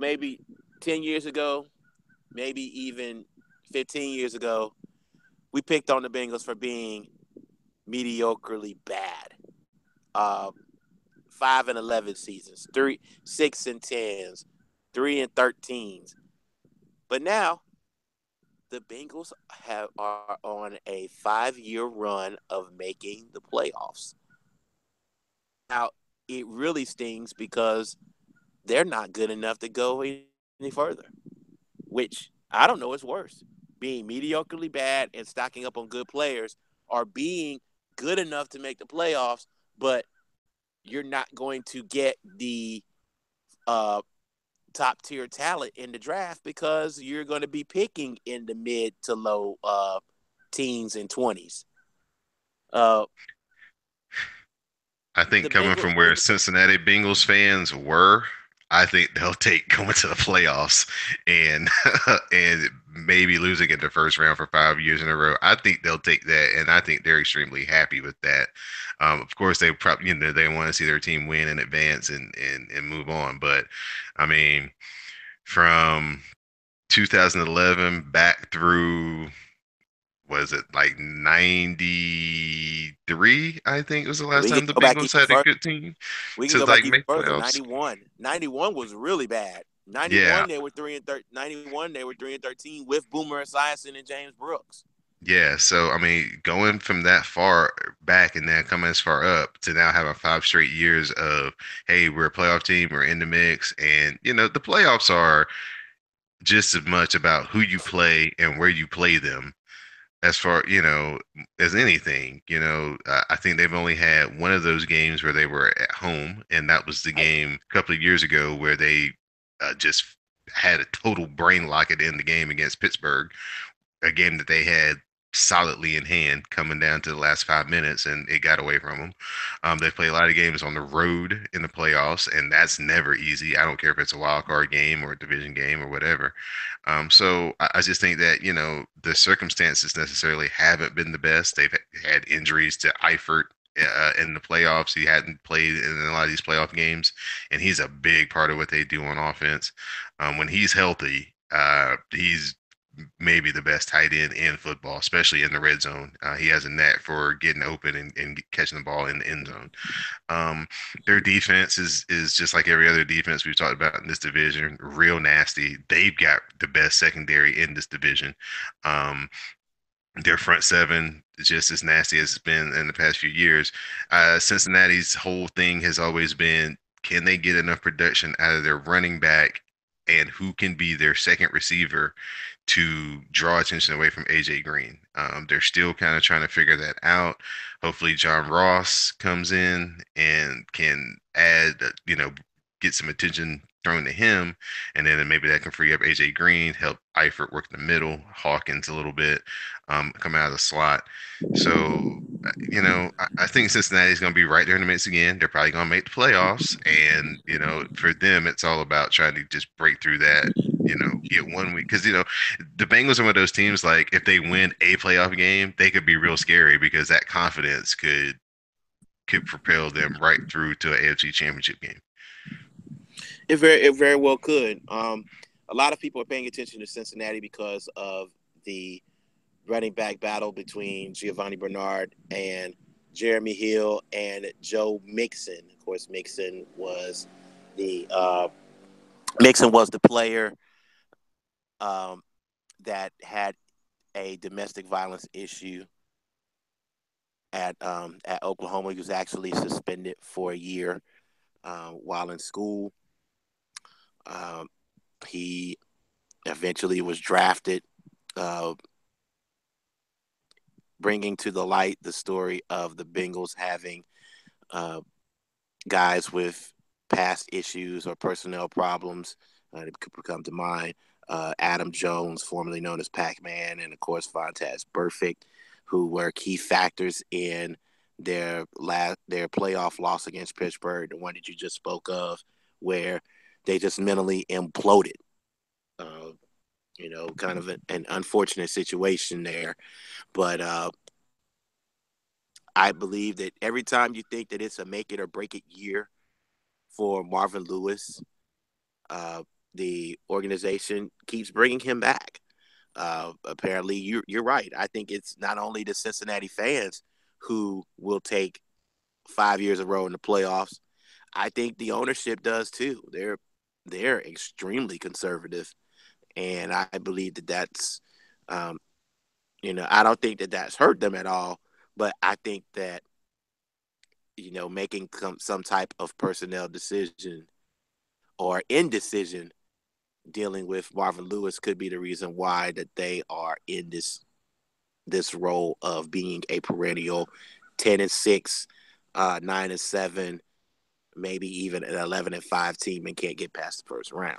maybe 10 years ago, maybe even 15 years ago, we picked on the Bengals for being mediocrely bad. Uh, 5-11 seasons, 6-10s, 3-13s. But now the Bengals are on a 5-year run of making the playoffs. Now it really stings because they're not good enough to go any further. Which I don't know is worse, being mediocrely bad and stocking up on good players, or being good enough to make the playoffs, but you're not going to get the uh, top tier talent in the draft because you're going to be picking in the mid to low teens and 20s. Uh, I think the coming Bengals, from where Cincinnati Bengals fans were, I think they'll take going to the playoffs and and maybe losing in the first round for 5 years in a row. I think they'll take that, and I think they're extremely happy with that. Of course, they probably they want to see their team win in advance and move on. But I mean, from 2011 back through was it like 93, I think was the last we can time the go back Bengals even had a further. good team We can to go like back even make further. playoffs. 91. 91 was really bad. Yeah, 91 they were 91 they were 3-13 with Boomer Esiason and James Brooks. yeah. So I mean, going from that far back and then coming as far up to now having 5 straight years of, hey, we're a playoff team, we're in the mix, and the playoffs are just as much about who you play and where you play them as far as anything. I think they've only had one of those games where they were at home, and that was the Right. game a couple of years ago where they just had a total brain lock at the end of the game against Pittsburgh, a game that they had solidly in hand coming down to the last 5 minutes, and it got away from them. They play a lot of games on the road in the playoffs, and that's never easy. I don't care if it's a wild card game or a division game or whatever. So I just think that, the circumstances necessarily haven't been the best. They've had injuries to Eifert in the playoffs. He hadn't played in a lot of these playoff games, and he's a big part of what they do on offense. When he's healthy, he's maybe the best tight end in football, especially in the red zone. He has a knack for getting open and catching the ball in the end zone. Um, their defense is just like every other defense we've talked about in this division, real nasty. They've got the best secondary in this division. Um, their front seven is just as nasty as it's been in the past few years. Cincinnati's whole thing has always been, can they get enough production out of their running back and who can be their second receiver to draw attention away from AJ Green? They're still kind of trying to figure that out. Hopefully, John Ross comes in and can add, get some attention thrown to him, and then maybe that can free up AJ Green, help Eifert work in the middle, Hawkins a little bit, come out of the slot. So, I think Cincinnati's going to be right there in the mix again. They're probably going to make the playoffs, and for them, it's all about trying to just break through that. Get 1 week because the Bengals are one of those teams. Like if they win a playoff game, they could be real scary because that confidence could propel them right through to an AFC Championship game. It very well could. A lot of people are paying attention to Cincinnati because of the running back battle between Giovanni Bernard and Jeremy Hill and Joe Mixon. Of course, the Mixon was the player that had a domestic violence issue at Oklahoma. He was actually suspended for a year while in school. He eventually was drafted, bringing to the light the story of the Bengals having guys with past issues or personnel problems that could come to mind. Adam Jones, formerly known as Pac-Man, and of course Vontaze Burfict, who were key factors in their playoff loss against Pittsburgh, the one that you just spoke of, where they just mentally imploded. Kind of an unfortunate situation there. But I believe that every time you think that it's a make it or break it year for Marvin Lewis, the organization keeps bringing him back. Apparently, you're right. I think it's not only the Cincinnati fans who will take 5 years in a row in the playoffs. I think the ownership does too. They're extremely conservative, and I believe that's I don't think that that's hurt them at all, but I think that making some type of personnel decision or indecision dealing with Marvin Lewis could be the reason why that they are in this role of being a perennial 10-6, 9-7, maybe even an 11-5 team and can't get past the first round.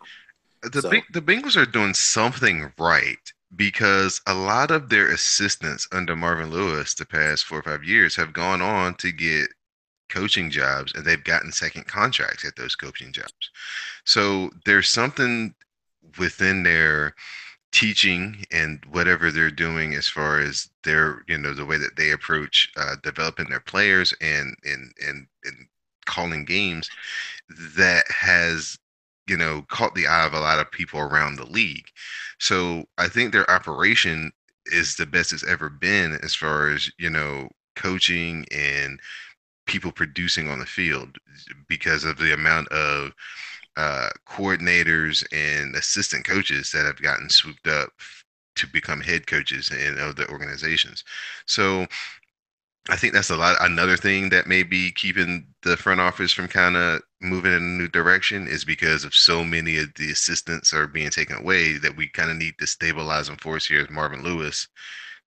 So The Bengals are doing something right because a lot of their assistants under Marvin Lewis the past 4 or 5 years have gone on to get coaching jobs, and they've gotten second contracts at those coaching jobs. So there's something within their teaching and whatever they're doing as far as their, the way that they approach developing their players and calling games that has caught the eye of a lot of people around the league. So I think their operation is the best it's ever been as far as coaching and people producing on the field because of the amount of coordinators and assistant coaches that have gotten swooped up to become head coaches in other organizations. So I think that's a lot. Another thing that may be keeping the front office from kind of moving in a new direction is because of so many of the assistants are being taken away that we kind of need to stabilize and force here as Marvin Lewis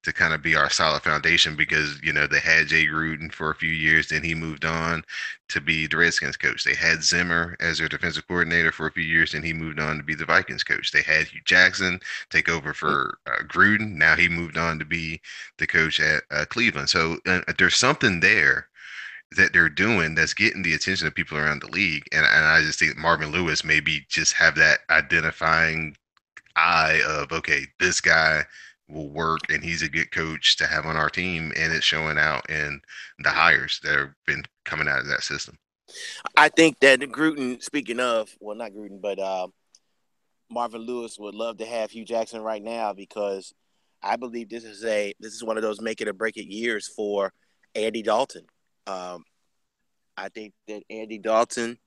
to kind of be our solid foundation because, they had Jay Gruden for a few years, then he moved on to be the Redskins coach. They had Zimmer as their defensive coordinator for a few years, and he moved on to be the Vikings coach. They had Hugh Jackson take over for Gruden. Now he moved on to be the coach at Cleveland. So there's something there that they're doing that's getting the attention of people around the league. And I just think Marvin Lewis maybe just have that identifying eye of, okay, this guy will work and he's a good coach to have on our team, and it's showing out in the hires that have been coming out of that system. I think that Gruden, speaking of, well, not Gruden, but Marvin Lewis would love to have Hugh Jackson right now because I believe this is one of those make it or break it years for Andy Dalton. Um, I think that Andy Dalton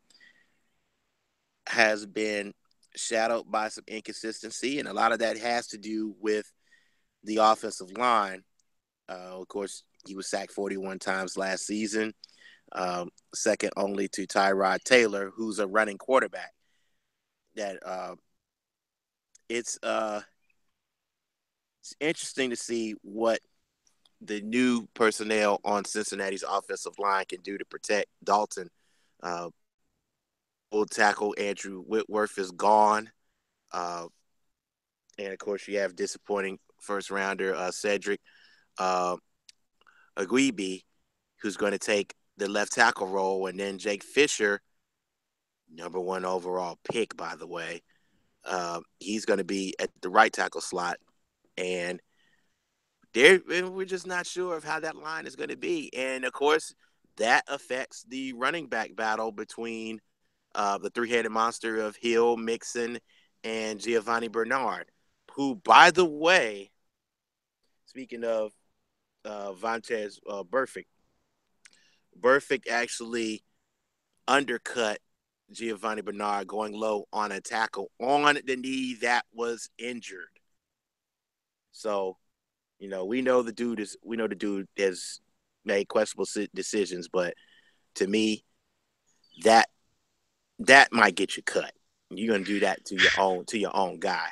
has been shadowed by some inconsistency, and a lot of that has to do with the offensive line. Of course, he was sacked 41 times last season, second only to Tyrod Taylor, who's a running quarterback. That it's interesting to see what the new personnel on Cincinnati's offensive line can do to protect Dalton. Uh, Old tackle Andrew Whitworth is gone. And of course, you have disappointing first rounder Cedric Agüibi, who's going to take the left tackle role, and then Jake Fisher, number 1 overall pick, by the way. He's going to be at the right tackle slot, and we're just not sure of how that line is going to be. And of course, that affects the running back battle between the three-headed monster of Hill, Mixon, and Giovanni Bernard, who, by the way, speaking of Vontaze Burfict actually undercut Giovanni Bernard going low on a tackle on the knee that was injured. So, we know the dude has made questionable decisions, but to me, that might get you cut. You're gonna do that to your own guy.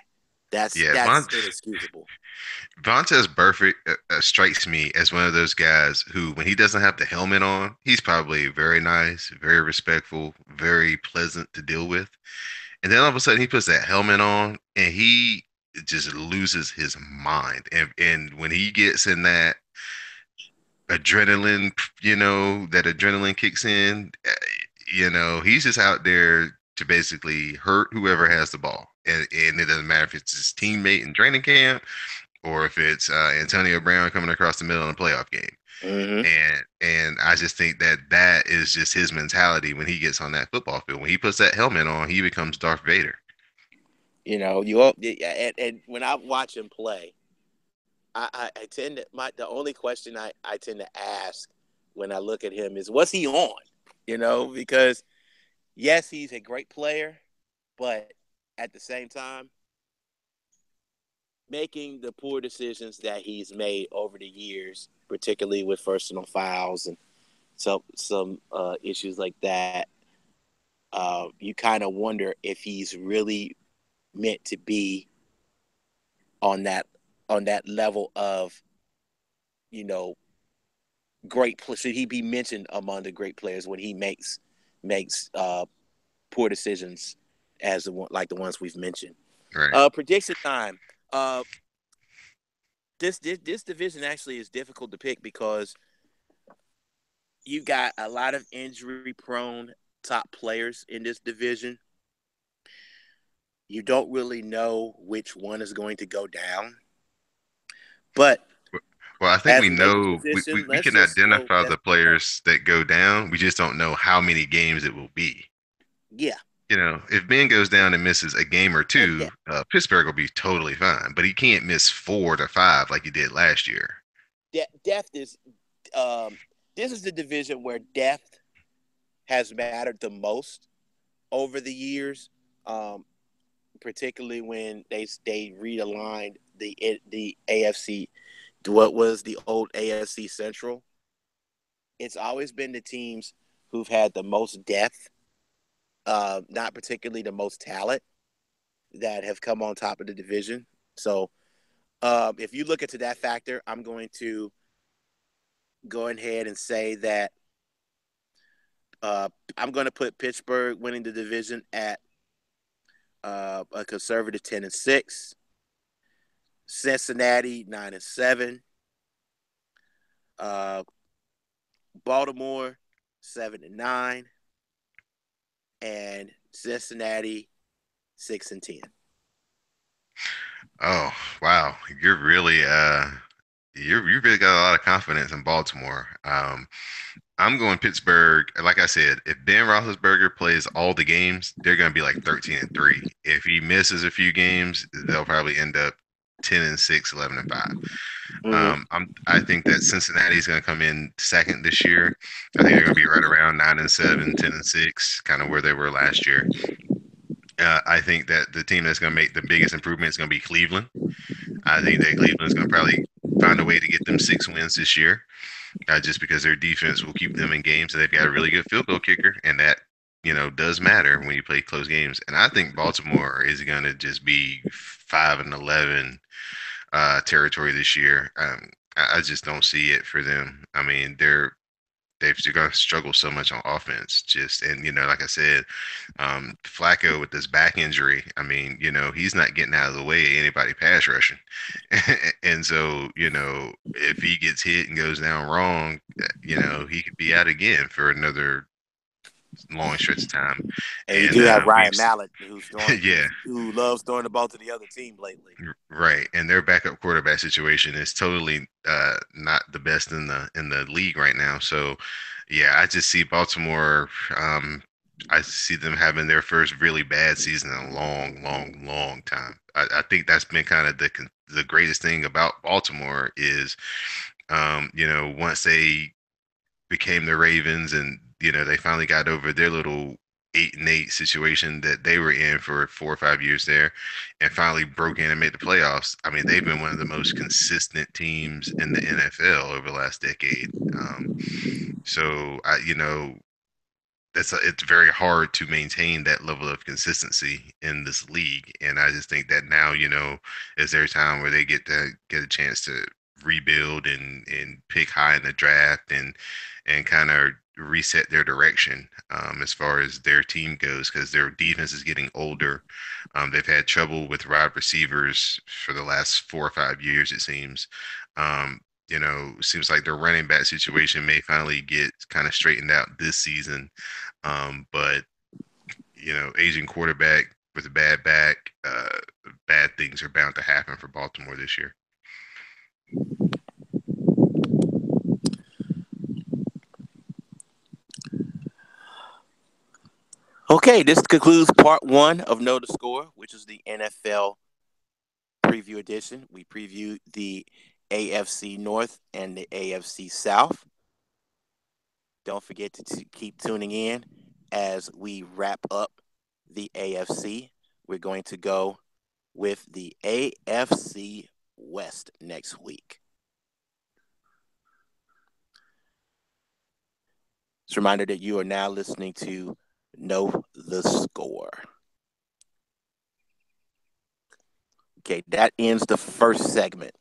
That's Yeah, inexcusable. Vontaze Burfict strikes me as one of those guys who, when he doesn't have the helmet on, he's probably very nice, very respectful, very pleasant to deal with. And then all of a sudden he puts that helmet on and he just loses his mind. And when he gets in that adrenaline, that adrenaline kicks in, he's just out there to basically hurt whoever has the ball. And it doesn't matter if it's his teammate in training camp or if it's Antonio Brown coming across the middle in a playoff game. Mm-hmm. And I just think that is just his mentality when he gets on that football field. When he puts that helmet on, he becomes Darth Vader. And when I watch him play, I tend to the only question I tend to ask when I look at him is, what's he on? Because yes, he's a great player, but at the same time, making the poor decisions that he's made over the years, particularly with personal fouls and some issues like that, you kind of wonder if he's really meant to be on that level of, great. Should he be mentioned among the great players when he makes poor decisions as the ones we've mentioned? Right. Prediction time. This division actually is difficult to pick because you got a lot of injury prone top players in this division. You don't really know which one is going to go down, but Well, I think as we we make this know position, we let's can just go. identify the players that go down. We just don't know how many games it will be. Yeah, If Ben goes down and misses a game or and two, Pittsburgh will be totally fine. But he can't miss 4 to 5 like he did last year. depth is. This is the division where depth has mattered the most over the years, particularly when they realigned the AFC, what was the old AFC Central. It's always been the teams who've had the most depth, not particularly the most talent, that have come on top of the division. So If you look into that factor, I'm going to go ahead and say that I'm going to put Pittsburgh winning the division at a conservative 10-6. Cincinnati 9-7. Baltimore 7-9, and Cincinnati 6-10. Oh, wow. You really got a lot of confidence in Baltimore. I'm going Pittsburgh. Like I said, if Ben Roethlisberger plays all the games, they're going to be like 13-3. If he misses a few games, they'll probably end up 10-6, 11-5. Mm-hmm. I think that Cincinnati is going to come in second this year. I think they're going to be right around 9-7, 10-6, kind of where they were last year. I think that the team that's going to make the biggest improvement is going to be Cleveland. I think that Cleveland's going to probably find a way to get them 6 wins this year, just because their defense will keep them in games, and they've got a really good field goal kicker, and that does matter when you play close games. And I think Baltimore is going to just be 5-11 territory this year. I just don't see it for them. I mean, they've going to struggle so much on offense. And like I said, Flacco with this back injury. I mean, he's not getting out of the way of anybody pass rushing, and so if he gets hit and goes down wrong, he could be out again for another long stretch of time. And you And do have we've Ryan Mallett, who's throwing, yeah, who loves throwing the ball to the other team lately. right. And their backup quarterback situation is totally not the best in the league right now. So yeah, I just see Baltimore. I see them having their first really bad season in a long, long, long time. I think that's been kind of the greatest thing about Baltimore is, once they became the Ravens, and they finally got over their little 8-8 situation that they were in for 4 or 5 years there, and finally broke in and made the playoffs. I mean, they've been one of the most consistent teams in the NFL over the last decade. So it's very hard to maintain that level of consistency in this league, and I just think that now is their time where they get a chance to rebuild and pick high in the draft and kind of reset their direction, as far as their team goes, because their defense is getting older. They've had trouble with wide receivers for the last 4 or 5 years, it seems. Seems like their running back situation may finally get kind of straightened out this season. But aging quarterback with a bad back, bad things are bound to happen for Baltimore this year. Okay, this concludes part 1 of Know the Score, which is the NFL preview edition. We previewed the AFC North and the AFC South. Don't forget to keep tuning in as we wrap up the AFC. We're going to go with the AFC West next week. Just a reminder that you are now listening to Know the Score. Okay, that ends the first segment.